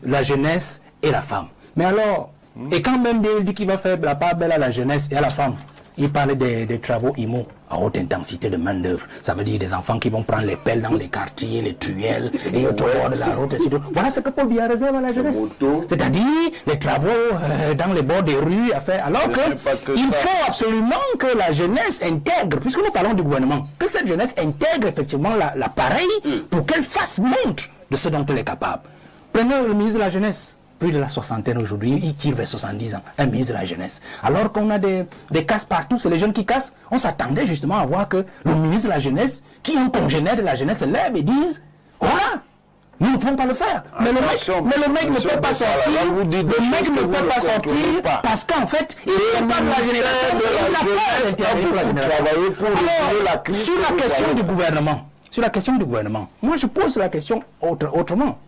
la jeunesse et la femme. Mais alors, et quand même il dit qu'il va faire la part belle à la jeunesse et à la femme, il parle des travaux IMO à haute intensité de main d'œuvre. Ça veut dire des enfants qui vont prendre les pelles dans les quartiers, les truelles, et au bord de la route, etc. Voilà ce que Paul Biya réserve à la jeunesse. C'est-à-dire les travaux dans les bords des rues à faire. Alors qu'il faut absolument que la jeunesse intègre, puisque nous parlons du gouvernement, que cette jeunesse intègre effectivement l'appareil pour qu'elle fasse montre de ce dont elle est capable. Prenez le ministre de la Jeunesse, plus de la soixantaine aujourd'hui, il tire vers 70 ans, un ministre de la Jeunesse. Alors qu'on a des casses partout, c'est les jeunes qui cassent. On s'attendait justement à voir que le ministre de la Jeunesse, qui est un congénère de la jeunesse, se lève et dise, voilà, nous ne pouvons pas le faire. Mais le mec ne peut pas sortir, le mec ne peut pas sortir parce qu'en fait, il n'est pas de la génération, il n'a pas l'intérêt pour la génération. Alors, sur la question du gouvernement, moi je pose la question autrement.